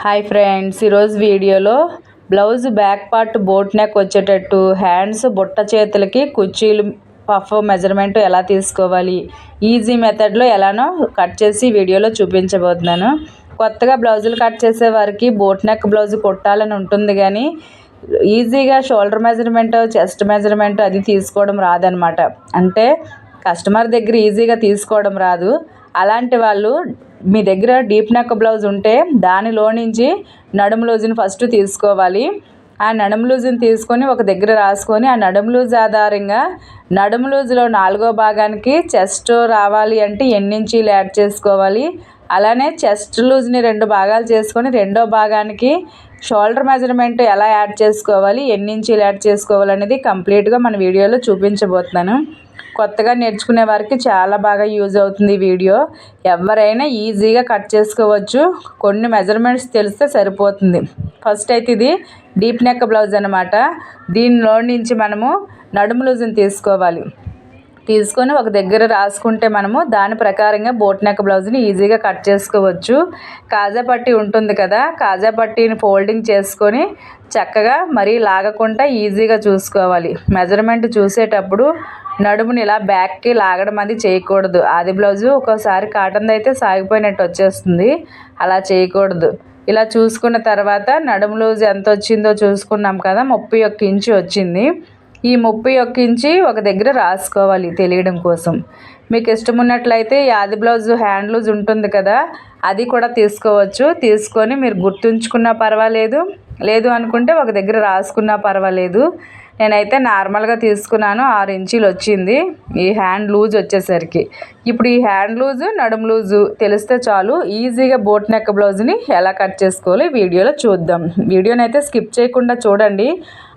Hi friends, ఈరోజు వీడియోలో blouse back part boat neck వచ్చేటట్టు హ్యాండ్స్ బుట్ట చేతులకి కుర్చీలు పఫ్ మెజర్మెంట్ ఎలా తీసుకోవాలి ఈజీ మెథడ్లో ఎలానో కట్ చేసి వీడియోలో చూపించబోతున్నాను. కొత్తగా బ్లౌజులు కట్ చేసే వారికి బోట్ నెక్ బ్లౌజ్ కుట్టాలని ఉంటుంది, కానీ ఈజీగా షోల్డర్ మెజర్మెంట్ చెస్ట్ మెజర్మెంట్ అది తీసుకోవడం రాదనమాట. అంటే కస్టమర్ దగ్గర ఈజీగా తీసుకోవడం రాదు. అలాంటి వాళ్ళు మీ దగ్గర డీప్ నెక్ బ్లౌజ్ ఉంటే దానిలో నుంచి నడుము లూజుని ఫస్ట్ తీసుకోవాలి. ఆ నడుము లూజుని తీసుకొని ఒక దగ్గర రాసుకొని ఆ నడుము లూజ్ ఆధారంగా నడుము లూజులో 4వ భాగానికి చెస్ట్ రావాలి అంటే ఎన్ని ఇంచీలు యాడ్ చేసుకోవాలి. అలానే చెస్ట్ లూజ్ని 2 భాగాలు చేసుకొని 2వ భాగానికి షోల్డర్ మెజర్మెంట్ ఎలా యాడ్ చేసుకోవాలి, ఎన్ని ఇంచీలు యాడ్ చేసుకోవాలి అనేది కంప్లీట్గా మన వీడియోలో చూపించబోతున్నాను. కొత్తగా నేర్చుకునే వారికి చాలా బాగా యూజ్ అవుతుంది ఈ వీడియో. ఎవరైనా ఈజీగా కట్ చేసుకోవచ్చు, కొన్ని మెజర్మెంట్స్ తెలిస్తే సరిపోతుంది. ఫస్ట్ అయితే ఇది డీప్ నెక్ బ్లౌజ్ అనమాట. దీనిలో నుంచి మనము నడుము లూజుని తీసుకోవాలి. తీసుకొని ఒక దగ్గర రాసుకుంటే మనము దాని ప్రకారంగా బోట్ నెక్ బ్లౌజ్ని ఈజీగా కట్ చేసుకోవచ్చు. కాజా పట్టీ ఉంటుంది కదా, కాజా పట్టీని ఫోల్డింగ్ చేసుకొని చక్కగా మరీ లాగకుండా ఈజీగా చూసుకోవాలి. మెజర్మెంట్ చూసేటప్పుడు నడుముని ఇలా బ్యాక్కి లాగడం అది చేయకూడదు. ఆది బ్లౌజు ఒక్కోసారి కాటన్ది అయితే సాగిపోయినట్టు వచ్చేస్తుంది, అలా చేయకూడదు. ఇలా చూసుకున్న తర్వాత నడుము లూజ్ ఎంత వచ్చిందో చూసుకున్నాం కదా, 31 ఇంచు వచ్చింది. ఈ 31 ఇంచి ఒక దగ్గర రాసుకోవాలి తెలియడం కోసం. మీకు ఇష్టం ఉన్నట్లయితే ఆది బ్లౌజ్ హ్యాండ్ లూజ్ ఉంటుంది కదా, అది కూడా తీసుకోవచ్చు. తీసుకొని మీరు గుర్తుంచుకున్నా పర్వాలేదు, లేదు అనుకుంటే ఒక దగ్గర రాసుకున్నా పర్వాలేదు. నేనైతే నార్మల్గా తీసుకున్నాను, 6 ఇంచీలు వచ్చింది ఈ హ్యాండ్ లూజ్ వచ్చేసరికి. ఇప్పుడు ఈ హ్యాండ్ లూజు నడుము లూజు తెలిస్తే చాలు, ఈజీగా బోట్ నెక్ బ్లౌజ్ని ఎలా కట్ చేసుకోవాలో వీడియోలో చూద్దాం. వీడియోని అయితే స్కిప్ చేయకుండా చూడండి,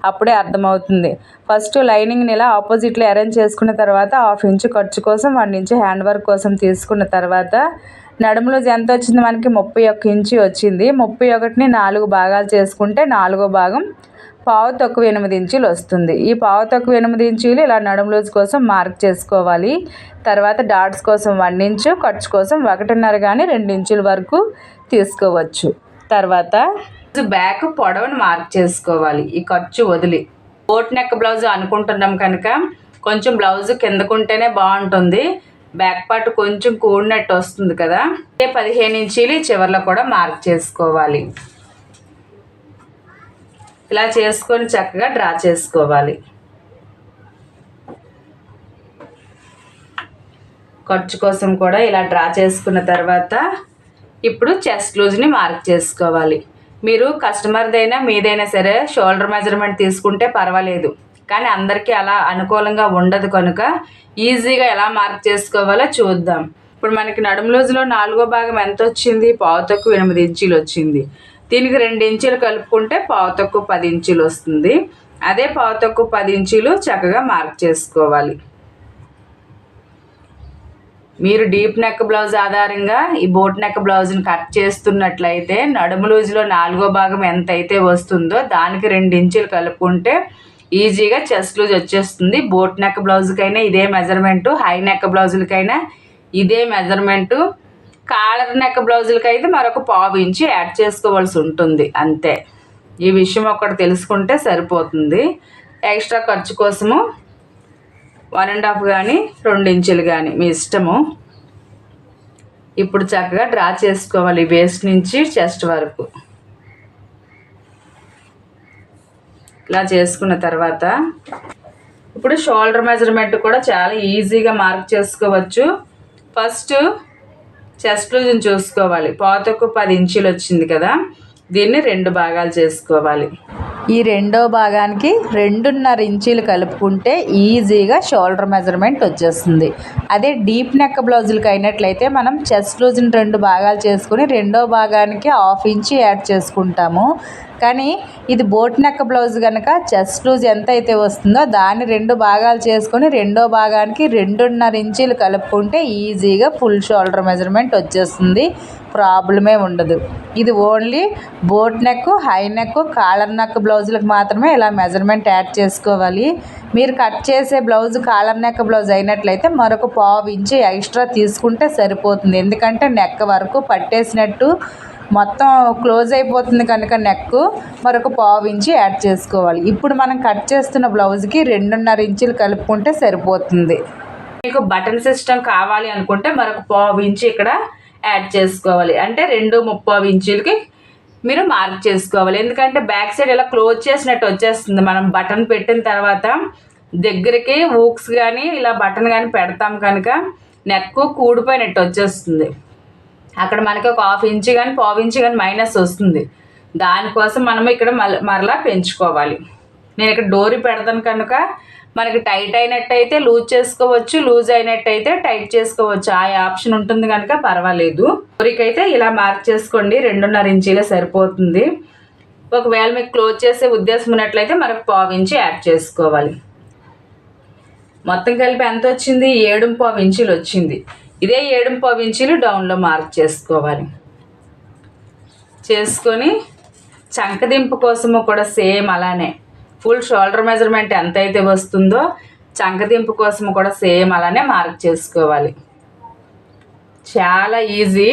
అప్పుడే అర్థమవుతుంది. ఫస్ట్ లైనింగ్ని ఇలా ఆపోజిట్లో అరేంజ్ చేసుకున్న తర్వాత 1/2 ఇంచు ఖర్చు కోసం 1 ఇంచు హ్యాండ్ వర్క్ కోసం తీసుకున్న తర్వాత నడుము లూజ్ ఎంత వచ్చింది మనకి 31 ఇంచు వచ్చింది. 31ని 4 భాగాలు చేసుకుంటే 4వ భాగం పావు తక్కువ 8 ఇంచీలు వస్తుంది. ఈ పావు తక్కువ 8 ఇంచీలు ఇలా నడుము లూజ్ కోసం మార్క్ చేసుకోవాలి. తర్వాత డాట్స్ కోసం 1 ఇంచు, ఖర్చు కోసం 1.5 కానీ 2 ఇంచుల వరకు తీసుకోవచ్చు. తర్వాత బ్యాక్ పొడవును మార్క్ చేసుకోవాలి, ఈ ఖర్చు వదిలి. బోట్ నెక్ బ్లౌజ్ అనుకుంటున్నాం కనుక కొంచెం బ్లౌజ్ కిందకుంటేనే బాగుంటుంది, బ్యాక్ పార్ట్ కొంచెం కూడినట్టు వస్తుంది కదా. 15 ఇంచీలు చివర్లో కూడా మార్క్ చేసుకోవాలి. ఇలా చేసుకొని చక్కగా డ్రా చేసుకోవాలి. ఖర్చు కోసం కూడా ఇలా డ్రా చేసుకున్న తర్వాత ఇప్పుడు చెస్ట్ లూజ్ని మార్క్ చేసుకోవాలి. మీరు కస్టమర్దైనా మీదైనా సరే షోల్డర్ మెజర్మెంట్ తీసుకుంటే పర్వాలేదు, కానీ అందరికీ అలా అనుకూలంగా ఉండదు కనుక ఈజీగా ఎలా మార్క్ చేసుకోవాలో చూద్దాం. ఇప్పుడు మనకి నడుము లూజ్లో 4వ భాగం ఎంత వచ్చింది, పావు తక్కువ 8 ఇంచీలు వచ్చింది. దీనికి 2 ఇంచీలు కలుపుకుంటే పావు తక్కువ 10 ఇంచీలు వస్తుంది. అదే పావు తక్కువ 10 ఇంచీలు చక్కగా మార్క్ చేసుకోవాలి. మీరు డీప్ నెక్ బ్లౌజ్ ఆధారంగా ఈ బోట్ నెక్ బ్లౌజ్ని కట్ చేస్తున్నట్లయితే నడుము లూజ్లో 4వ భాగం ఎంత అయితే వస్తుందో దానికి 2 ఇంచీలు కలుపుకుంటే ఈజీగా చెస్ట్ లూజ్ వచ్చేస్తుంది. బోట్ నెక్ బ్లౌజ్కైనా ఇదే మెజర్మెంటు, హై నెక్ బ్లౌజులకైనా ఇదే మెజర్మెంటు, కాలర్ నెక్ బ్లౌజులకి అయితే మరొక పావు ఇంచు యాడ్ చేసుకోవాల్సి ఉంటుంది అంతే. ఈ విషయం ఒకటి తెలుసుకుంటే సరిపోతుంది. ఎక్స్ట్రా ఖర్చు కోసము 1.5 కానీ 2 ఇంచులు కానీ మీ ఇష్టము. ఇప్పుడు చక్కగా డ్రా చేసుకోవాలి వేస్ట్ నుంచి చెస్ట్ వరకు. ఇలా చేసుకున్న తర్వాత ఇప్పుడు షోల్డర్ మెజర్మెంట్ కూడా చాలా ఈజీగా మార్క్ చేసుకోవచ్చు. ఫస్ట్ చెస్ట్ లూజ్ని చూసుకోవాలి. పావు తక్కువ 10 ఇంచీలు వచ్చింది కదా, దీన్ని 2 భాగాలు చేసుకోవాలి. ఈ 2వ భాగానికి 2.5 ఇంచీలు కలుపుకుంటే ఈజీగా షోల్డర్ మెజర్మెంట్ వచ్చేస్తుంది. అదే డీప్ నెక్ బ్లౌజులకి అయినట్లయితే మనం చెస్ట్ లూజ్ని 2 భాగాలు చేసుకుని 2వ భాగానికి 1/2 ఇంచు యాడ్ చేసుకుంటాము. కానీ ఇది బోట్ నెక్ బ్లౌజ్ కనుక చెస్ట్ లూజ్ ఎంత అయితే వస్తుందో దాన్ని 2 భాగాలు చేసుకొని 2వ భాగానికి 2.5 ఇంచీలు కలుపుకుంటే ఈజీగా ఫుల్ షోల్డర్ మెజర్మెంట్ వచ్చేస్తుంది, ప్రాబ్లమే ఉండదు. ఇది only boat neck, high neck, collar neck బ్లౌజులకు మాత్రమే ఇలా మెజర్మెంట్ యాడ్ చేసుకోవాలి. మీరు కట్ చేసే బ్లౌజ్ కాలర్ నెక్ బ్లౌజ్ అయినట్లయితే మరొక పావు ఇంచు ఎక్స్ట్రా తీసుకుంటే సరిపోతుంది. ఎందుకంటే నెక్ వరకు పట్టేసినట్టు మొత్తం క్లోజ్ అయిపోతుంది కనుక నెక్ మరొక 1/2 ఇంచు యాడ్ చేసుకోవాలి. ఇప్పుడు మనం కట్ చేస్తున్న బ్లౌజ్కి 2.5 ఇంచులు కలుపుకుంటే సరిపోతుంది. మీకు బటన్ సిస్టమ్ కావాలి అనుకుంటే మరొక 1/2 ఇంచు ఇక్కడ యాడ్ చేసుకోవాలి. అంటే 2.75 ఇంచులకి మీరు మార్క్ చేసుకోవాలి. ఎందుకంటే బ్యాక్ సైడ్ ఇలా క్లోజ్ చేసినట్టు వచ్చేస్తుంది. మనం బటన్ పెట్టిన తర్వాత దగ్గరికి ఊక్స్ కానీ ఇలా బటన్ కానీ పెడతాం కనుక నెక్ కూడిపోయినట్టు వచ్చేస్తుంది. అక్కడ మనకి ఒక 1/2 ఇంచు కానీ 1/2 ఇంచు కానీ మైనస్ వస్తుంది. దానికోసం మనం ఇక్కడ మరలా పెంచుకోవాలి. నేను ఇక్కడ డోరీ పెడతాను కనుక మనకి టైట్ అయినట్టయితే లూజ్ చేసుకోవచ్చు, లూజ్ అయినట్టయితే టైట్ చేసుకోవచ్చు. ఆ ఆప్షన్ ఉంటుంది కనుక పర్వాలేదు. డోరీకి అయితే ఇలా మార్క్ చేసుకోండి, 2.5 ఇంచీలే సరిపోతుంది. ఒకవేళ మీకు క్లోజ్ చేసే ఉద్దేశం ఉన్నట్లయితే మనకు 1/2 ఇంచు యాడ్ చేసుకోవాలి. మొత్తం కలిపి ఎంత వచ్చింది? 7.5 ఇంచులు వచ్చింది. ఇదే 7.5 ఇంచులు డౌన్లో మార్క్ చేసుకోవాలి. చేసుకొని చంకదింపు కోసము కూడా సేమ్ అలానే ఫుల్ షోల్డర్ మెజర్మెంట్ ఎంత అయితే వస్తుందో చంకదింపు కోసము కూడా సేమ్ అలానే మార్క్ చేసుకోవాలి. చాలా ఈజీ.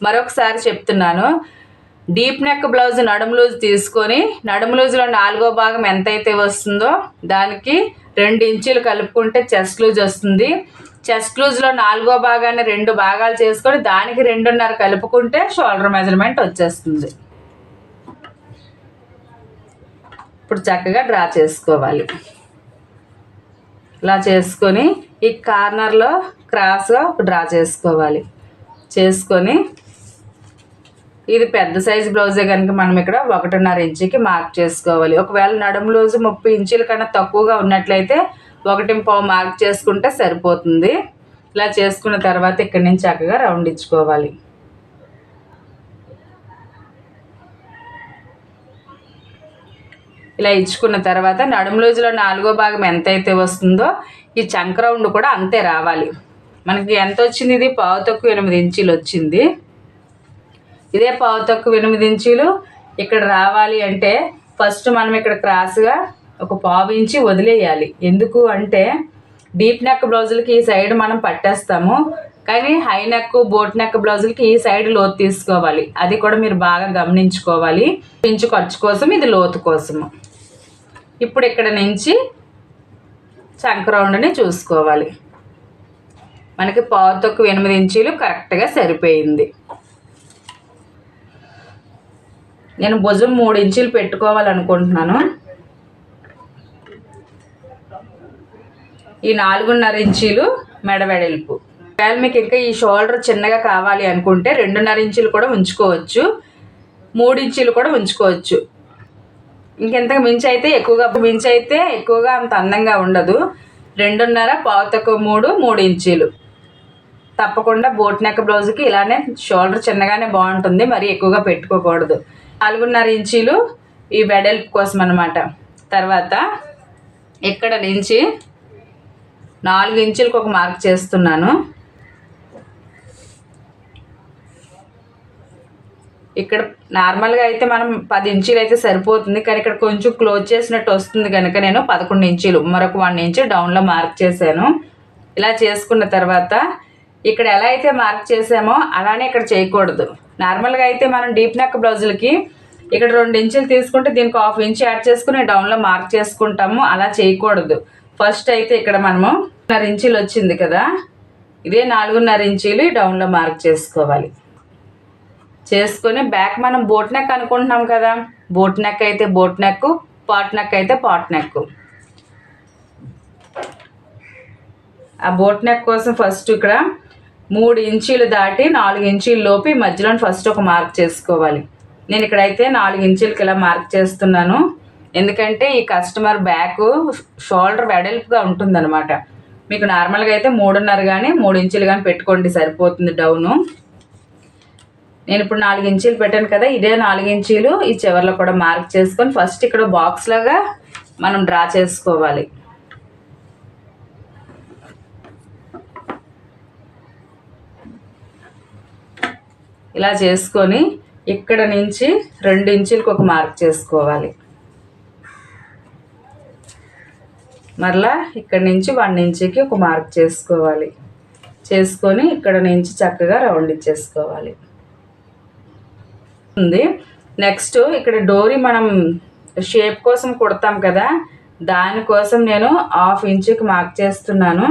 మరొకసారి చెప్తున్నాను, డీప్ నెక్ బ్లౌజ్ నడుము లూజ్ తీసుకొని నడుము లూజ్లో 4వ భాగం ఎంతైతే వస్తుందో దానికి 2 ఇంచులు కలుపుకుంటే చెస్ట్ లూజ్ వస్తుంది. చెస్ట్ లూజ్లో 4వ భాగాన్ని 2 భాగాలు చేసుకొని దానికి 2.5 కలుపుకుంటే షోల్డర్ మెజర్మెంట్ వచ్చేస్తుంది. ఇప్పుడు చక్కగా డ్రా చేసుకోవాలి. ఇలా చేసుకొని ఈ కార్నర్లో క్రాస్గా డ్రా చేసుకోవాలి. చేసుకొని ఇది పెద్ద సైజు బ్లౌజే కనుక మనం ఇక్కడ 1.5 ఇంచుకి మార్క్ చేసుకోవాలి. ఒకవేళ నడుము లూజు 30 ఇంచుల కన్నా తక్కువగా ఉన్నట్లయితే 1.5 మార్క్ చేసుకుంటే సరిపోతుంది. ఇలా చేసుకున్న తర్వాత ఇక్కడి నుంచి చక్కగా రౌండ్ ఇచ్చుకోవాలి. ఇలా ఇచ్చుకున్న తర్వాత నడుము లూజులో 4వ భాగం ఎంతైతే వస్తుందో ఈ చంక రౌండ్ కూడా అంతే రావాలి. మనకి ఎంత వచ్చింది? ఇది 1/4 ఇంచులు వచ్చింది. ఇదే 1/4 ఇంచులు ఇక్కడ రావాలి అంటే ఫస్ట్ మనం ఇక్కడ క్రాస్గా ఒక 1/2 ఇంచు వదిలేయాలి. ఎందుకు అంటే డీప్ నెక్ బ్లౌజులకి ఈ సైడ్ మనం పట్టేస్తాము, కానీ హై నెక్ బోట్ నెక్ బ్లౌజులకి ఈ సైడ్ లోతు తీసుకోవాలి. అది కూడా మీరు బాగా గమనించుకోవాలి. ఇంచు ఖర్చు కోసం, ఇది లోతు కోసము. ఇప్పుడు ఇక్కడ నుంచి చంక రౌండ్ని చూసుకోవాలి. మనకి 1/4 ఇంచులు కరెక్ట్గా సరిపోయింది. నేను భుజం 3 ఇంచులు పెట్టుకోవాలనుకుంటున్నాను. ఈ 4.5 ఇంచులు మెడ వెడల్పు. ఒకవేళ మీకు ఇంకా ఈ షోల్డర్ చిన్నగా కావాలి అనుకుంటే 2.5 ఇంచులు కూడా ఉంచుకోవచ్చు, 3 ఇంచులు కూడా ఉంచుకోవచ్చు. ఇంకెంతకు మించి అయితే ఎక్కువగా అంత అందంగా ఉండదు. 2.5, 1/4, 3 ఇంచులు. తప్పకుండా బోట్ నెక్ బ్లౌజ్కి ఇలానే షోల్డర్ చిన్నగానే బాగుంటుంది, మరి ఎక్కువగా పెట్టుకోకూడదు. 4.5 ఇంచులు ఈ వెడల్పు కోసం అన్నమాట. తర్వాత ఇక్కడ నుంచి 4 ఇంచులకు ఒక మార్క్ చేస్తున్నాను. ఇక్కడ నార్మల్గా అయితే మనం 10 ఇంచులు అయితే సరిపోతుంది, కానీ ఇక్కడ కొంచెం క్లోజ్ చేసినట్టు వస్తుంది కనుక నేను 11 ఇంచులు మరొక 1 ఇంచు డౌన్లో మార్క్ చేశాను. ఇలా చేసుకున్న తర్వాత ఇక్కడ ఎలా అయితే మార్క్ చేసామో అలానే ఇక్కడ చేయకూడదు. నార్మల్గా అయితే మనం డీప్ నెక్ బ్లౌజులకి ఇక్కడ 2 ఇంచులు తీసుకుంటే దీనికి 1/2 ఇంచు యాడ్ చేసుకుని డౌన్లో మార్క్ చేసుకుంటాము. అలా చేయకూడదు. ఫస్ట్ అయితే ఇక్కడ మనము 4 ఇంచులు వచ్చింది కదా, ఇదే 4.5 ఇంచులు డౌన్లో మార్క్ చేసుకోవాలి. చేసుకొని బ్యాక్ మనం బోట్ నెక్ అనుకుంటున్నాం కదా, బోట్ నెక్ అయితే బోట్ నెక్, పాట్ నెక్ అయితే పాట్ నెక్. ఆ బోట్ నెక్ కోసం ఫస్ట్ ఇక్కడ 3 ఇంచులు దాటి 4 ఇంచుల లోపు మధ్యలో ఫస్ట్ ఒక మార్క్ చేసుకోవాలి. నేను ఇక్కడైతే 4 ఇంచులకి ఇలా మార్క్ చేస్తున్నాను. ఎందుకంటే ఈ కస్టమర్ బ్యాక్ షోల్డర్ వెడల్పుగా ఉంటుందన్నమాట. మీకు నార్మల్గా అయితే 3.5 కానీ 3 ఇంచులు కానీ పెట్టుకోండి, సరిపోతుంది డౌను. నేను ఇప్పుడు 4 ఇంచులు పెట్టాను కదా, ఇదే 4 ఇంచులు ఈ చివర్లో కూడా మార్క్ చేసుకొని ఫస్ట్ ఇక్కడ బాక్స్ లాగా మనం డ్రా చేసుకోవాలి. ఇలా చేసుకొని ఇక్కడ నుంచి 2 ఇంచులకు ఒక మార్క్ చేసుకోవాలి. మరలా ఇక్కడ నుంచి 1 ఇంచుకి ఒక మార్క్ చేసుకోవాలి. చేసుకొని ఇక్కడ నుంచి చక్కగా రౌండ్ ఇచ్చేసుకోవాలి. ఉంది. నెక్స్ట్ ఇక్కడ డోరీ మనం షేప్ కోసం కుడతాం కదా, దానికోసం నేను 1/2 ఇంచుకి మార్క్ చేస్తున్నాను.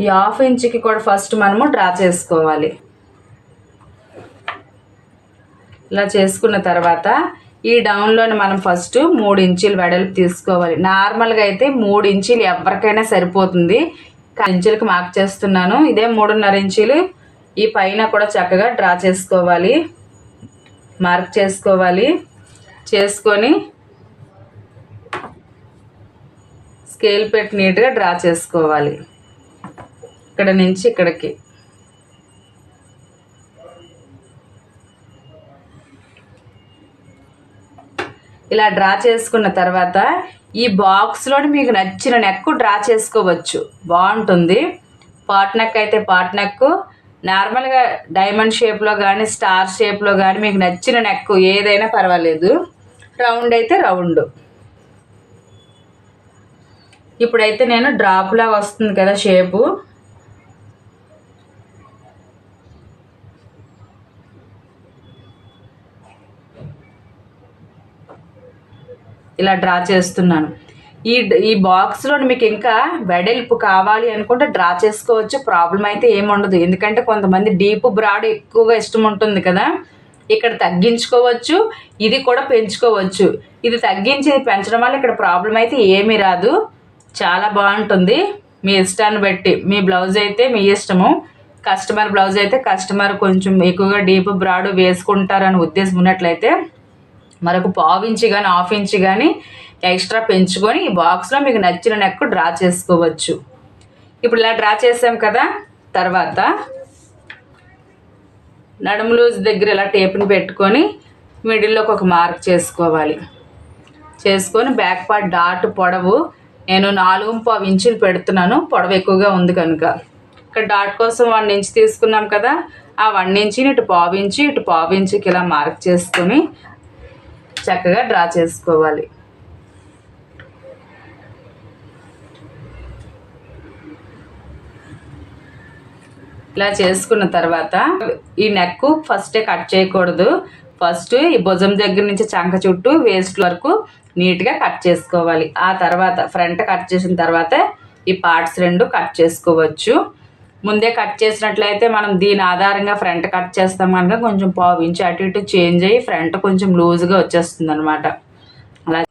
ఈ 1/2 ఇంచుకి కూడా ఫస్ట్ మనము డ్రా చేసుకోవాలి. ఇలా చేసుకున్న తర్వాత ఈ డౌన్లోని మనం ఫస్ట్ 3 ఇంచులు వెడల్పు తీసుకోవాలి. నార్మల్గా అయితే 3 ఇంచులు ఎవరికైనా సరిపోతుంది. ఇంచులకి మార్క్ చేస్తున్నాను. ఇదే 3.5 ఇంచులు ఈ పైన కూడా చక్కగా డ్రా చేసుకోవాలి. మార్క్ చేసుకోవాలి. చేసుకొని స్కేల్ పెట్టి నీట్గా డ్రా చేసుకోవాలి. ఇక్కడ నుంచి ఇక్కడికి ఇలా డ్రా చేసుకున్న తర్వాత ఈ బాక్స్లోని మీకు నచ్చిన నెక్ డ్రా చేసుకోవచ్చు, బాగుంటుంది. పాట్ నెక్ అయితే పాట్ నెక్, నార్మల్గా డైమండ్ షేప్లో కానీ స్టార్ షేప్లో కానీ మీకు నచ్చిన నెక్ ఏదైనా పర్వాలేదు. రౌండ్ అయితే రౌండ్. ఇప్పుడైతే నేను డ్రాప్ లాగా వస్తుంది కదా షేపు, ఇలా డ్రా చేస్తున్నాను. ఈ బాక్స్లో మీకు ఇంకా వెడల్పు కావాలి అనుకుంటే డ్రా చేసుకోవచ్చు, ప్రాబ్లం అయితే ఏముండదు. ఎందుకంటే కొంతమంది డీప్ బ్రాడ్ ఎక్కువగా ఇష్టం ఉంటుంది కదా, ఇక్కడ తగ్గించుకోవచ్చు, ఇది కూడా పెంచుకోవచ్చు. ఇది తగ్గించి పెంచడం వల్ల ఇక్కడ ప్రాబ్లం అయితే ఏమీ రాదు, చాలా బాగుంటుంది. మీ ఇష్టాన్ని బట్టి మీ బ్లౌజ్ అయితే మీ ఇష్టము. కస్టమర్ బ్లౌజ్ అయితే కస్టమర్ కొంచెం ఎక్కువగా డీప్ బ్రాడ్ వేసుకుంటారని ఉద్దేశం ఉన్నట్లయితే మరొక 1/2 ఇంచు కానీ 1/2 ఇంచు కానీ ఎక్స్ట్రా పెంచుకొని ఈ బాక్స్లో మీకు నచ్చిన నెక్ డ్రా చేసుకోవచ్చు. ఇప్పుడు ఇలా డ్రా చేసాం కదా, తర్వాత నడుము లూజ్ దగ్గర ఇలా టేప్ని పెట్టుకొని మిడిల్లోకి ఒక మార్క్ చేసుకోవాలి. చేసుకొని బ్యాక్ పార్ట్ డాట్ పొడవు నేను 4.5 ఇంచులు పెడుతున్నాను, పొడవు ఎక్కువగా ఉంది కనుక. ఇక్కడ డాట్ కోసం 1 ఇంచు తీసుకున్నాం కదా, ఆ 1 ఇంచుని ఇటు 1/2 ఇంచు ఇటు 1/2 ఇంచుకి ఇలా మార్క్ చేసుకొని చక్కగా డ్రా చేసుకోవాలి. ఇలా చేసుకున్న తర్వాత ఈ నెక్ ఫస్టే కట్ చేయకూడదు. ఫస్ట్ ఈ భుజం దగ్గర నుంచి చంక చుట్టూ వేస్ట్ వరకు నీట్గా కట్ చేసుకోవాలి. ఆ తర్వాత ఫ్రంట్ కట్ చేసిన తర్వాత ఈ పార్ట్స్ 2 కట్ చేసుకోవచ్చు. ముందే కట్ చేసినట్లయితే మనం దీని ఆధారంగా ఫ్రంట్ కట్ చేస్తాం కనుక కొంచెం 1/2 ఇంచు అటు ఇటు చేంజ్ అయ్యి ఫ్రంట్ కొంచెం లూజ్గా వచ్చేస్తుంది అనమాట. అలా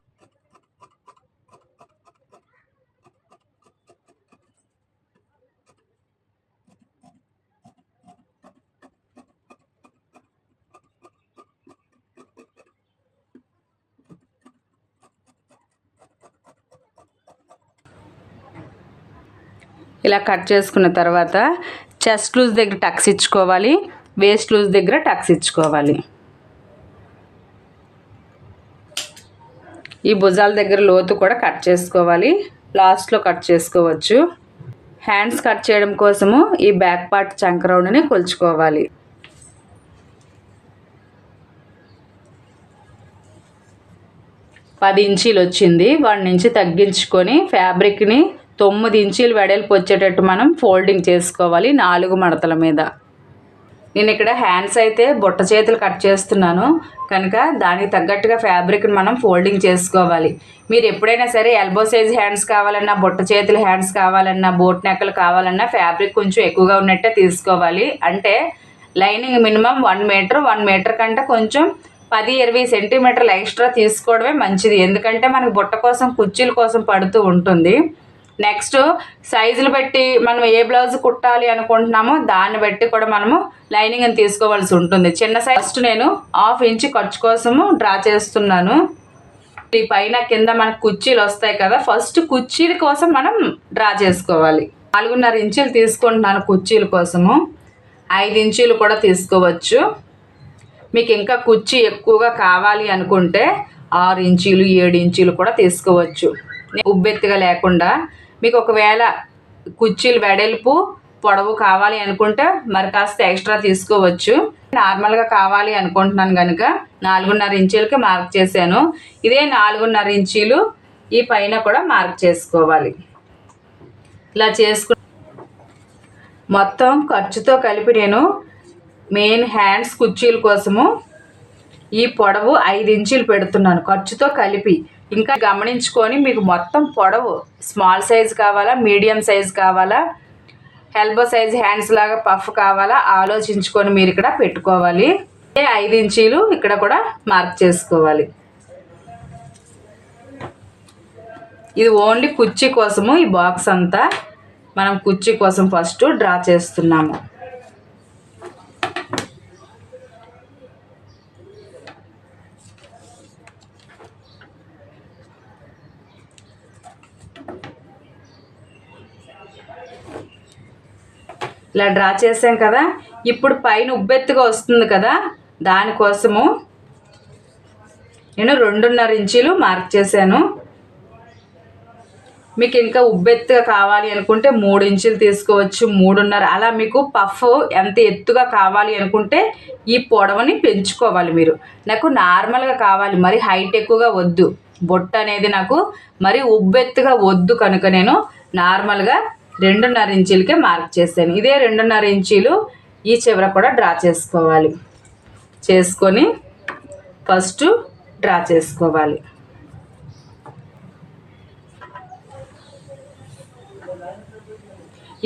ఇలా కట్ చేసుకున్న తర్వాత చెస్ట్ లూజ్ దగ్గర టక్స్ ఇచ్చుకోవాలి, వేస్ట్ లూజ్ దగ్గర టక్స్ ఇచ్చుకోవాలి. ఈ భుజాల దగ్గర లోతు కూడా కట్ చేసుకోవాలి, లాస్ట్లో కట్ చేసుకోవచ్చు. హ్యాండ్స్ కట్ చేయడం కోసము ఈ బ్యాక్ పార్ట్ చంక రౌండ్ని కొలుచుకోవాలి. పది ఇంచీలు వచ్చింది, 1 ఇంచు తగ్గించుకొని ఫ్యాబ్రిక్ని 9 ఇంచీలు వెడల్పు వచ్చేటట్టు మనం ఫోల్డింగ్ చేసుకోవాలి 4 మడతల మీద. నేను ఇక్కడ హ్యాండ్స్ అయితే బుట్ట చేతులు కట్ చేస్తున్నాను కనుక దానికి తగ్గట్టుగా ఫ్యాబ్రిక్ని మనం ఫోల్డింగ్ చేసుకోవాలి. మీరు ఎప్పుడైనా సరే ఎల్బో సైజ్ హ్యాండ్స్ కావాలన్నా, బుట్ట చేతుల హ్యాండ్స్ కావాలన్నా, బోట్ నెక్కలు కావాలన్నా ఫ్యాబ్రిక్ కొంచెం ఎక్కువగా ఉన్నట్టే తీసుకోవాలి. అంటే లైనింగ్ మినిమం 1 మీటర్, 1 మీటర్ కంటే కొంచెం 10-20 సెంటీమీటర్లు ఎక్స్ట్రా తీసుకోవడమే మంచిది. ఎందుకంటే మనకు బుట్ట కోసం కుర్చీల కోసం పడుతూ ఉంటుంది. నెక్స్ట్ సైజులు బట్టి మనం ఏ బ్లౌజ్ కుట్టాలి అనుకుంటున్నామో దాన్ని బట్టి కూడా మనము లైనింగ్ని తీసుకోవాల్సి ఉంటుంది. చిన్న సైజ్ ఫస్ట్ నేను 1/2 ఇంచు ఖర్చు కోసము డ్రా చేస్తున్నాను. ఈ పైన కింద మనకు కుర్చీలు వస్తాయి కదా, ఫస్ట్ కుర్చీల కోసం మనం డ్రా చేసుకోవాలి. 4.5 ఇంచులు తీసుకుంటున్నాను కుర్చీల కోసము, 5 ఇంచులు కూడా తీసుకోవచ్చు. మీకు ఇంకా కుర్చీ ఎక్కువగా కావాలి అనుకుంటే 6 ఇంచులు 7 ఇంచులు కూడా తీసుకోవచ్చు, ఉబ్బెత్తుగా లేకుండా. మీకు ఒకవేళ కుర్చీలు వెడల్పు పొడవు కావాలి అనుకుంటే మరి కాస్త ఎక్స్ట్రా తీసుకోవచ్చు. నార్మల్గా కావాలి అనుకుంటున్నాను కనుక 4.5 ఇంచులకి మార్క్ చేశాను. ఇదే 4.5 ఇంచులు ఈ పైన కూడా మార్క్ చేసుకోవాలి. ఇలా మొత్తం ఖర్చుతో కలిపి నేను మెయిన్ హ్యాండ్స్ కుర్చీల కోసము ఈ పొడవు 5 ఇంచులు పెడుతున్నాను ఖర్చుతో కలిపి. ఇంకా గమనించుకొని మీకు మొత్తం పొడవు స్మాల్ సైజ్ కావాలా, మీడియం సైజ్ కావాలా, ఎల్బో సైజ్ హ్యాండ్స్ లాగా పఫ్ కావాలా ఆలోచించుకొని మీరు ఇక్కడ పెట్టుకోవాలి. 5 ఇంచీలు ఇక్కడ కూడా మార్క్ చేసుకోవాలి. ఇది ఓన్లీ కుర్చీ కోసము. ఈ బాక్స్ అంతా మనం కుర్చీ కోసం ఫస్ట్ డ్రా చేస్తున్నాము. ఇలా డ్రా చేసాం కదా. ఇప్పుడు పైన ఉబ్బెత్తుగా వస్తుంది కదా, దానికోసము నేను 2.5 ఇంచీలు మార్క్ చేశాను. మీకు ఇంకా ఉబ్బెత్తుగా కావాలి అనుకుంటే 3 ఇంచులు తీసుకోవచ్చు, 3.5. అలా మీకు పఫ్ ఎంత ఎత్తుగా కావాలి అనుకుంటే ఈ పొడవుని పెంచుకోవాలి మీరు. నాకు నార్మల్గా కావాలి, మరి హైట్ ఎక్కువగా వద్దు, బొట్ట అనేది నాకు మరి ఉబ్బెత్తుగా వద్దు కనుక నేను నార్మల్గా 2.5 ఇంచీలకే మార్క్ చేశాను. ఇదే 2.5 ఇంచీలు ఈ చివర కూడా డ్రా చేసుకోవాలి. చేసుకొని ఫస్ట్ డ్రా చేసుకోవాలి.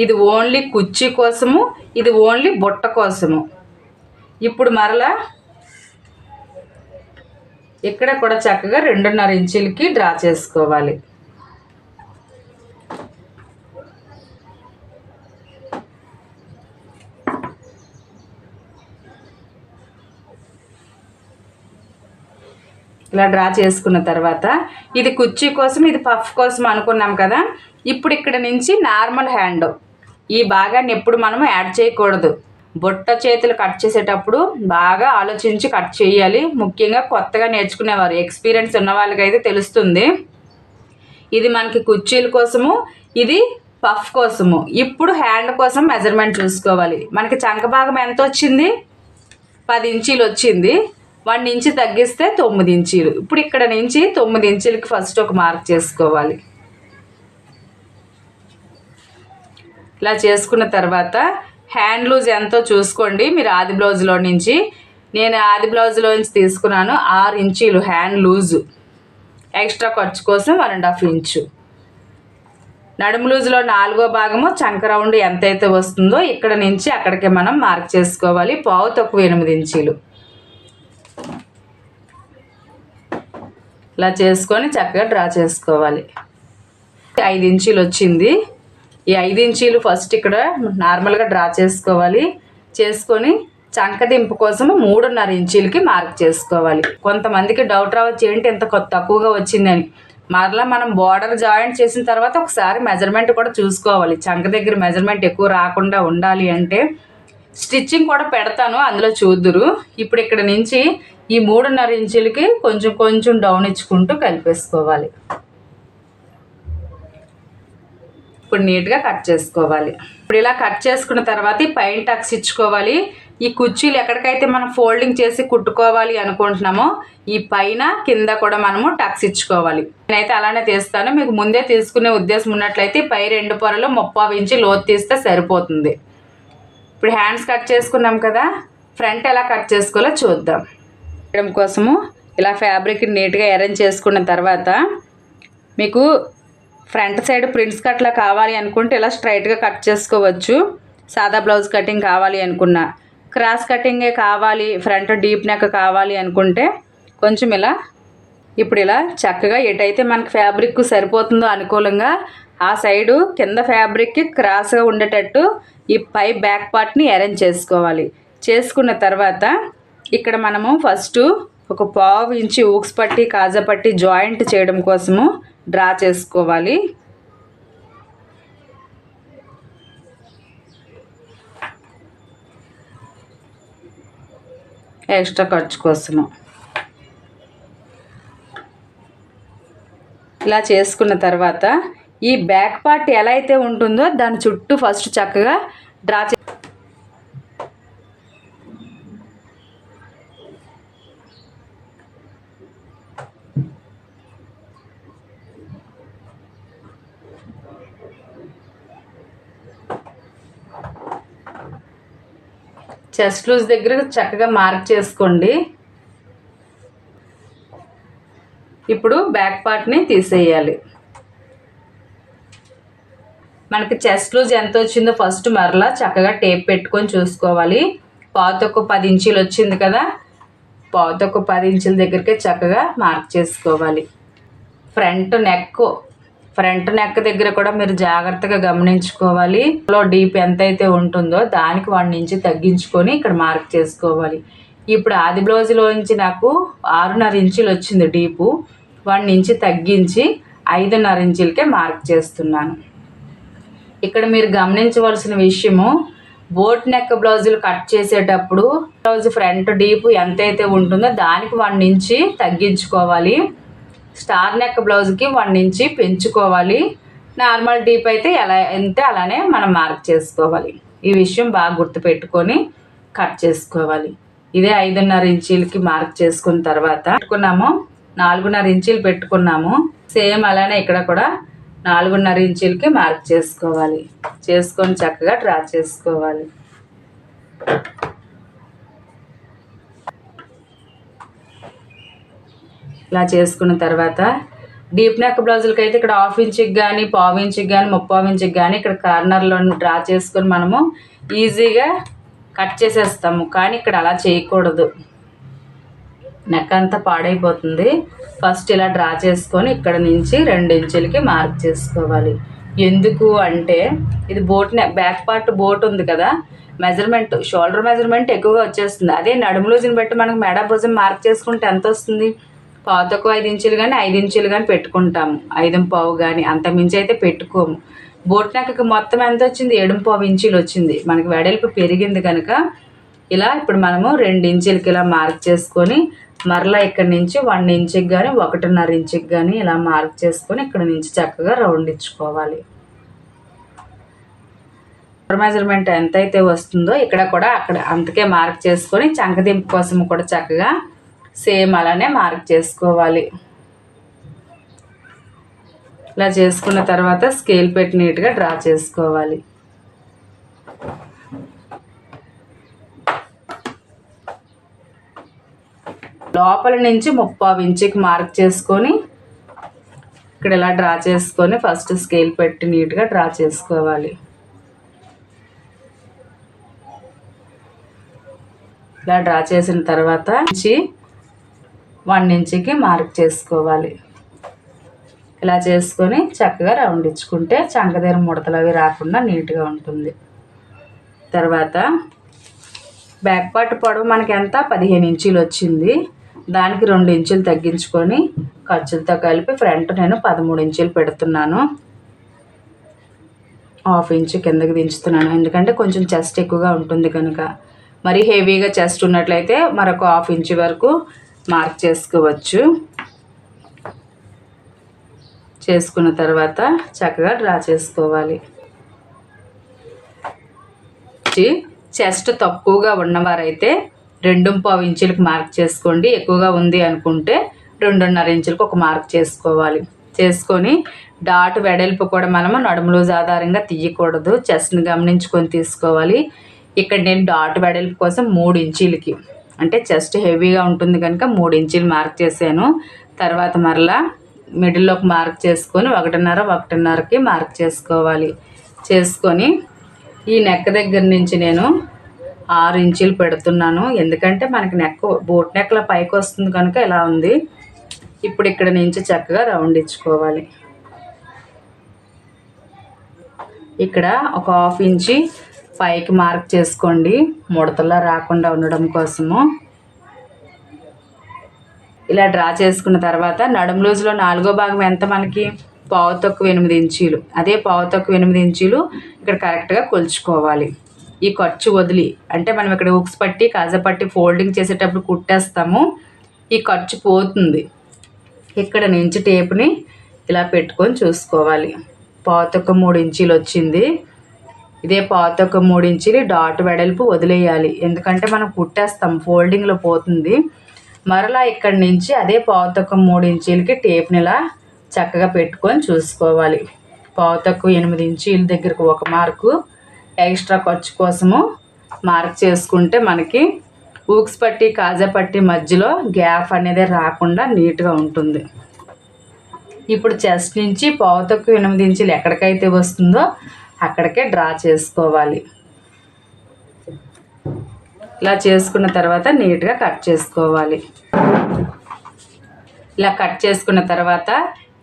ఇది ఓన్లీ కుర్చీ కోసము, ఇది ఓన్లీ బుట్ట కోసము. ఇప్పుడు మరలా ఇక్కడ కూడా చక్కగా 2.5 ఇంచులకి డ్రా చేసుకోవాలి. ఇలా డ్రా చేసుకున్న తర్వాత ఇది కుర్చీ కోసం, ఇది పఫ్ కోసం అనుకున్నాం కదా. ఇప్పుడు ఇక్కడ నుంచి నార్మల్ హ్యాండ్ ఈ భాగాన్ని ఎప్పుడు మనం యాడ్ చేయకూడదు. బుట్ట చేతులు కట్ చేసేటప్పుడు బాగా ఆలోచించి కట్ చేయాలి. ముఖ్యంగా కొత్తగా నేర్చుకునేవారు, ఎక్స్పీరియన్స్ ఉన్న వాళ్ళకైతే తెలుస్తుంది. ఇది మనకి కుర్చీల కోసము, ఇది పఫ్ కోసము. ఇప్పుడు హ్యాండ్ కోసం మెజర్మెంట్ చూసుకోవాలి. మనకి చంక భాగం ఎంత వచ్చింది? 10 ఇంచీలు వచ్చింది. 1 ఇంచు తగ్గిస్తే 9 ఇంచీలు. ఇప్పుడు ఇక్కడ నుంచి 9 ఇంచులకి ఫస్ట్ ఒక మార్క్ చేసుకోవాలి. ఇలా చేసుకున్న తర్వాత హ్యాండ్ లూజ్ ఎంతో చూసుకోండి మీరు ఆది బ్లౌజ్లో నుంచి. నేను ఆది బ్లౌజ్లో నుంచి తీసుకున్నాను 6 ఇంచీలు హ్యాండ్ లూజు. ఎక్స్ట్రా ఖర్చు కోసం 1.5 ఇంచు. నడుము లూజులో 4వ భాగము చంక రౌండ్ ఎంతైతే వస్తుందో ఇక్కడ నుంచి అక్కడికి మనం మార్క్ చేసుకోవాలి. పావు తక్కువ 8 ఇంచీలు. ఇలా చేసుకొని చక్కగా డ్రా చేసుకోవాలి. 5 ఇంచీలు వచ్చింది. ఈ 5 ఇంచీలు ఫస్ట్ ఇక్కడ నార్మల్గా డ్రా చేసుకోవాలి. చేసుకొని చంక దింపు కోసం 3.5 ఇంచీలకి మార్క్ చేసుకోవాలి. కొంతమందికి డౌట్ రావచ్చు, ఏంటి ఎంత తక్కువగా వచ్చిందని. మరలా మనం బార్డర్ జాయింట్ చేసిన తర్వాత ఒకసారి మెజర్మెంట్ కూడా చూసుకోవాలి. చంక దగ్గర మెజర్మెంట్ ఎక్కువ రాకుండా ఉండాలి అంటే స్టిచ్చింగ్ కూడా పెడతాను, అందులో చూద్దురు. ఇప్పుడు ఇక్కడ నుంచి ఈ 3.5 ఇంచులకి కొంచెం కొంచెం డౌన్ ఇచ్చుకుంటూ కలిపేసుకోవాలి. ఇప్పుడు నీట్గా కట్ చేసుకోవాలి. ఇప్పుడు ఇలా కట్ చేసుకున్న తర్వాత ఈ పైన టక్స్ ఇచ్చుకోవాలి. ఈ కుర్చీలు ఎక్కడికైతే మనం ఫోల్డింగ్ చేసి కుట్టుకోవాలి అనుకుంటున్నామో ఈ పైన కింద కూడా మనము టక్స్ ఇచ్చుకోవాలి. నేనైతే అలానే తీస్తాను. మీకు ముందే తీసుకునే ఉద్దేశం ఉన్నట్లయితే పై 2 పొరలు 30 ఇంచు లోతు తీస్తే సరిపోతుంది. ఇప్పుడు హ్యాండ్స్ కట్ చేసుకున్నాం కదా, ఫ్రంట్ ఎలా కట్ చేసుకోవాలో చూద్దాం. చేయడం కోసము ఇలా ఫ్యాబ్రిక్ నీట్గా అరేంజ్ చేసుకున్న తర్వాత మీకు ఫ్రంట్ సైడ్ ప్రింట్స్ కట్లా కావాలి అనుకుంటే ఇలా స్ట్రైట్గా కట్ చేసుకోవచ్చు. సాదా బ్లౌజ్ కటింగ్ కావాలి అనుకున్నా, క్రాస్ కటింగే కావాలి, ఫ్రంట్ డీప్ నెక్ కావాలి అనుకుంటే కొంచెం ఇలా ఇప్పుడు ఇలా చక్కగా ఎటైతే మనకి ఫ్యాబ్రిక్ సరిపోతుందో అనుకూలంగా ఆ సైడు కింద ఫ్యాబ్రిక్కి క్రాస్గా ఉండేటట్టు ఈ పై బ్యాక్ పార్ట్ని అరేంజ్ చేసుకోవాలి. చేసుకున్న తర్వాత ఇక్కడ మనము ఫస్ట్ ఒక పావు ఇంచి ఊక్స్ పట్టి కాజా పట్టి జాయింట్ చేయడం కోసము డ్రా చేసుకోవాలి. ఎక్స్ట్రా ఖర్చు కోసము ఇలా చేసుకున్న తర్వాత ఈ బ్యాక్ పార్ట్ ఎలా అయితే ఉంటుందో దాని చుట్టూ ఫస్ట్ చక్కగా డ్రా చెస్ట్ లూజ్ దగ్గర చక్కగా మార్క్ చేసుకోండి. ఇప్పుడు బ్యాక్ పార్ట్ని తీసేయాలి. మనకి చెస్ట్ లూజ్ ఎంత వచ్చిందో ఫస్ట్ మరలా చక్కగా టేప్ పెట్టుకొని చూసుకోవాలి. పావుతక్కువ 10 ఇంచీలు వచ్చింది కదా, పావుతక్కువ 10 ఇంచుల దగ్గరికి చక్కగా మార్క్ చేసుకోవాలి. ఫ్రంట్ నెక్ దగ్గర కూడా మీరు జాగ్రత్తగా గమనించుకోవాలి. డీప్ ఎంత అయితే ఉంటుందో దానికి 1 ఇంచు తగ్గించుకొని ఇక్కడ మార్క్ చేసుకోవాలి. ఇప్పుడు ఆది బ్లౌజ్లోంచి నాకు 6.5 ఇంచులు వచ్చింది డీపు. 1 ఇంచు తగ్గించి 5.5 ఇంచులకే మార్క్ చేస్తున్నాను. ఇక్కడ మీరు గమనించవలసిన విషయము, బోట్ నెక్ బ్లౌజులు కట్ చేసేటప్పుడు బ్లౌజ్ ఫ్రంట్ డీప్ ఎంతైతే ఉంటుందో దానికి 1 ఇంచు తగ్గించుకోవాలి. స్టార్ నెక్ బ్లౌజ్కి 1 ఇంచు పెంచుకోవాలి. నార్మల్ డీప్ అయితే అలానే మనం మార్క్ చేసుకోవాలి. ఈ విషయం బాగా గుర్తుపెట్టుకొని కట్ చేసుకోవాలి. ఇదే 5.5 ఇంచీలకి మార్క్ చేసుకున్న తర్వాత 4.5 ఇంచీలు పెట్టుకున్నాము. సేమ్ అలానే ఇక్కడ కూడా 4.5 ఇంచీలకి మార్క్ చేసుకోవాలి. చేసుకొని చక్కగా డ్రా చేసుకోవాలి. ఇలా చేసుకున్న తర్వాత డీప్ నెక్ బ్లౌజులకి అయితే ఇక్కడ 1/2 ఇంచుకి కానీ 1/4 ఇంచుకి కానీ 3/4 ఇంచుకి కానీ ఇక్కడ కార్నర్లో డ్రా చేసుకొని మనము ఈజీగా కట్ చేసేస్తాము. కానీ ఇక్కడ అలా చేయకూడదు, నెక్ అంతా పాడైపోతుంది. ఫస్ట్ ఇలా డ్రా చేసుకొని ఇక్కడ నుంచి 2 ఇంచులకి మార్క్ చేసుకోవాలి. ఎందుకు అంటే ఇది బ్యాక్ పార్ట్ బోట్ ఉంది కదా, మెజర్మెంట్ షోల్డర్ మెజర్మెంట్ ఎక్కువగా వచ్చేస్తుంది. అదే నడుము లూజుని బట్టి మనకు మెడ భుజం మార్క్ చేసుకుంటే ఎంత వస్తుంది, పావుతక్కువ 5 ఇంచులు కానీ 5 ఇంచులు కానీ పెట్టుకుంటాము. 5.5 కానీ అంతమించి అయితే పెట్టుకోము. బోట్ నెక్కి మొత్తం ఎంత వచ్చింది, 7.5 ఇంచులు వచ్చింది. మనకి వెడల్పు పెరిగింది కనుక ఇలా ఇప్పుడు మనము 2 ఇంచులకి ఇలా మార్క్ చేసుకొని మరలా ఇక్కడ నుంచి 1 ఇంచుకి కానీ 1.5 ఇంచుకి కానీ ఇలా మార్క్ చేసుకొని ఇక్కడ నుంచి చక్కగా రౌండ్ ఇచ్చుకోవాలి. మెజర్మెంట్ ఎంతైతే వస్తుందో ఇక్కడ కూడా అక్కడ అంతకే మార్క్ చేసుకొని చంకదింపు కోసం కూడా చక్కగా సేమ్ అలానే మార్క్ చేసుకోవాలి. ఇలా చేసుకున్న తర్వాత స్కేల్ పెట్టి నీట్గా డ్రా చేసుకోవాలి. లోపల నుంచి 3/4 ఇంచుకి మార్క్ చేసుకొని ఇక్కడ ఇలా డ్రా చేసుకొని ఫస్ట్ స్కేల్ పెట్టి నీట్గా డ్రా చేసుకోవాలి. ఇలా డ్రా చేసిన తర్వాత 1 ఇంచుకి మార్క్ చేసుకోవాలి. ఇలా చేసుకొని చక్కగా రౌండ్ ఇచ్చుకుంటే చంక దగ్గర ముడతలు అవి రాకుండా నీట్గా ఉంటుంది. తర్వాత బ్యాక్ పార్ట్ పొడవు మనకి ఎంత 15 ఇంచులు వచ్చింది. దానికి 2 ఇంచులు తగ్గించుకొని ఖర్చులతో కలిపి ఫ్రంట్ నేను 13 ఇంచులు పెడుతున్నాను. 1/2 ఇంచు కిందకి దించుతున్నాను, ఎందుకంటే కొంచెం చెస్ట్ ఎక్కువగా ఉంటుంది కనుక. మరి హెవీగా చెస్ట్ ఉన్నట్లయితే మరొక 1/2 ఇంచు వరకు మార్క్ చేసుకోవచ్చు. చేసుకున్న తర్వాత చక్కగా డ్రా చేసుకోవాలి. చెస్ట్ తక్కువగా ఉన్నవారైతే 2.5 ఇంచులకు మార్క్ చేసుకోండి. ఎక్కువగా ఉంది అనుకుంటే 2.5 ఇంచులకు ఒక మార్క్ చేసుకోవాలి. చేసుకొని డాట్ వెడల్పు కూడా మనము నడుము లూజ్ ఆధారంగా తీయకూడదు, చెస్ట్ని గమనించుకొని తీసుకోవాలి. ఇక్కడ నేను డాట్ వెడల్పు కోసం 3 ఇంచులకి, అంటే చెస్ట్ హెవీగా ఉంటుంది కనుక 3 ఇంచులు మార్క్ చేశాను. తర్వాత మరలా మిడిల్లోకి మార్క్ చేసుకొని 1.5కి మార్క్ చేసుకోవాలి. చేసుకొని ఈ నెక్ దగ్గర నుంచి నేను 6 ఇంచులు పెడుతున్నాను, ఎందుకంటే మనకి నెక్ బోట్ నెక్ల పైకి వస్తుంది కనుక ఇలా ఉంది. ఇప్పుడు ఇక్కడ నుంచి చక్కగా రౌండ్ ఇచ్చుకోవాలి. ఇక్కడ ఒక 1/2 ఇంచు పైకి మార్క్ చేసుకోండి, ముడతలా రాకుండా ఉండడం కోసము. ఇలా డ్రా చేసుకున్న తర్వాత నడుము లూజ్లో 4వ భాగం ఎంత మనకి 8.5 ఇంచులు. అదే 8.5 ఇంచులు ఇక్కడ కరెక్ట్గా కొలుచుకోవాలి. ఈ ఖర్చు వదిలి, అంటే మనం ఇక్కడ హుక్స్ పట్టి కాజా పట్టి ఫోల్డింగ్ చేసేటప్పుడు కుట్టేస్తాము, ఈ ఖర్చు పోతుంది. ఇక్కడ నుంచి టేప్ని ఇలా పెట్టుకొని చూసుకోవాలి. 3 ఇంచులు వచ్చింది. ఇదే 3 ఇంచులు డాట్ వెడల్పు వదిలేయాలి, ఎందుకంటే మనం కుట్టేస్తాం, ఫోల్డింగ్లో పోతుంది. మరలా ఇక్కడి నుంచి అదే 3 ఇంచులకి టేప్ని ఇలా చక్కగా పెట్టుకొని చూసుకోవాలి. 8 ఇంచుల దగ్గరకు ఒక మార్కు, ఎక్స్ట్రా ఖర్చు కోసము మార్క్ చేసుకుంటే మనకి ఊక్స్ పట్టి కాజా పట్టి మధ్యలో గ్యాప్ అనేది రాకుండా నీట్గా ఉంటుంది. ఇప్పుడు చెస్ట్ నుంచి పావుతొక్కు 8 ఇంచులు ఎక్కడికైతే వస్తుందో అక్కడికే డ్రా చేసుకోవాలి. ఇలా చేసుకున్న తర్వాత నీట్గా కట్ చేసుకోవాలి. ఇలా కట్ చేసుకున్న తర్వాత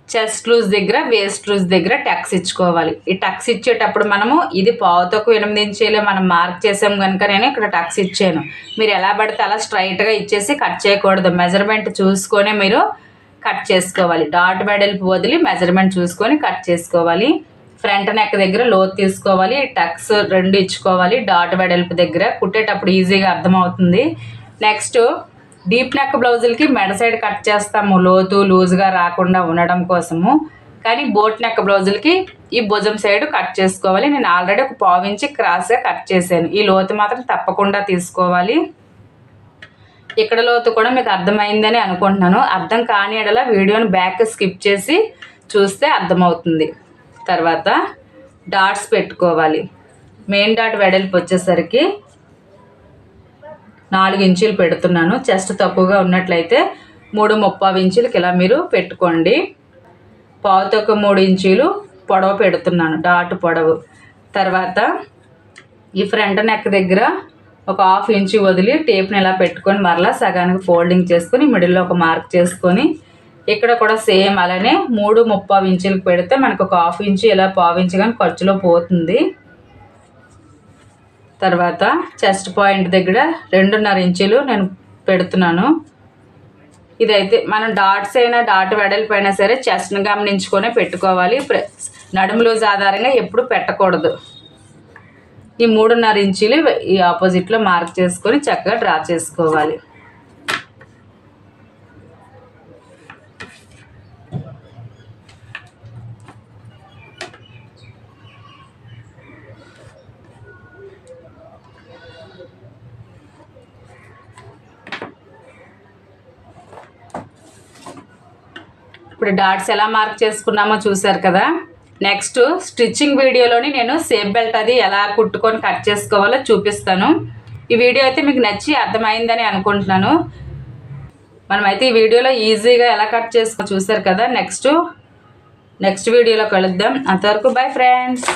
చెస్ట్ లూజ్ దగ్గర వేస్ట్ లూజ్ దగ్గర టక్స్ ఇచ్చుకోవాలి. ఈ టక్స్ ఇచ్చేటప్పుడు మనము ఇది పావుతొక్కు 8 ఇంచీలు మనం మార్క్ చేసాం కనుక నేను ఇక్కడ టక్స్ ఇచ్చాను. మీరు ఎలా పడితే అలా స్ట్రైట్గా ఇచ్చేసి కట్ చేయకూడదు. మెజర్మెంట్ చూసుకొని మీరు కట్ చేసుకోవాలి. డాట్ వెడల్పు వదిలి మెజర్మెంట్ చూసుకొని కట్ చేసుకోవాలి. ఫ్రంట్ నెక్ దగ్గర లోతు తీసుకోవాలి. టక్స్ 2 ఇచ్చుకోవాలి. డాట్ వెడల్పు దగ్గర కుట్టేటప్పుడు ఈజీగా అర్థమవుతుంది. నెక్స్ట్ డీప్ నెక్ బ్లౌజులకి మెడ సైడ్ కట్ చేస్తాము లోతు లూజ్గా రాకుండా ఉండడం కోసము. కానీ బోట్ నెక్ బ్లౌజులకి ఈ భుజం సైడ్ కట్ చేసుకోవాలి. నేను ఆల్రెడీ ఒక 1/4 ఇంచ్ క్రాస్గా కట్ చేశాను. ఈ లోతు మాత్రం తప్పకుండా తీసుకోవాలి. ఇక్కడ లోతు కూడా మీకు అర్థమైందని అనుకుంటున్నాను. అర్థం కాని ఎడల వీడియోని బ్యాక్ స్కిప్ చేసి చూస్తే అర్థమవుతుంది. తర్వాత డాట్స్ పెట్టుకోవాలి. మెయిన్ డాట్ వెడల్పు వచ్చేసరికి 4 ఇంచులు పెడుతున్నాను. చెస్ట్ తక్కువగా ఉన్నట్లయితే 3.25 ఇంచులకి ఇలా మీరు పెట్టుకోండి. పావుతొక్క 3 ఇంచులు పొడవు పెడుతున్నాను, డాట్ పొడవు. తర్వాత ఈ ఫ్రంట్ నెక్ దగ్గర ఒక 1/2 ఇంచు వదిలి టేప్ని ఇలా పెట్టుకొని మరలా సగానికి ఫోల్డింగ్ చేసుకొని మిడిల్లో ఒక మార్క్ చేసుకొని ఇక్కడ కూడా సేమ్ అలానే 3.25 ఇంచులకు పెడితే మనకు ఒక 1/2 ఇంచు ఇలా 1/4 ఇంచు కానీ ఖర్చులో పోతుంది. తర్వాత చెస్ట్ పాయింట్ దగ్గర 2.5 ఇంచులు నేను పెడుతున్నాను. ఇదైతే మనం డాట్స్ అయినా డాట్ వెడల్పు అయినా సరే చెస్ట్ని గమనించుకొని పెట్టుకోవాలి. నడుము లూజ్ ఆధారంగా ఎప్పుడు పెట్టకూడదు. ఈ 3.5 ఇంచులు ఈ ఆపోజిట్లో మార్క్ చేసుకొని చక్కగా డ్రా చేసుకోవాలి. ఇప్పుడు డాట్స్ ఎలా మార్క్ చేసుకున్నామో చూసారు కదా. నెక్స్ట్ స్టిచ్చింగ్ వీడియోలోని నేను సేఫ్ బెల్ట్ అది ఎలా కుట్టుకొని కట్ చేసుకోవాలో చూపిస్తాను. ఈ వీడియో అయితే మీకు నచ్చి అర్థమైందని అనుకుంటున్నాను. మనమైతే ఈ వీడియోలో ఈజీగా ఎలా కట్ చేసుకో చూసారు కదా. నెక్స్ట్ వీడియోలో కలుద్దాం. అంతవరకు బై ఫ్రెండ్స్.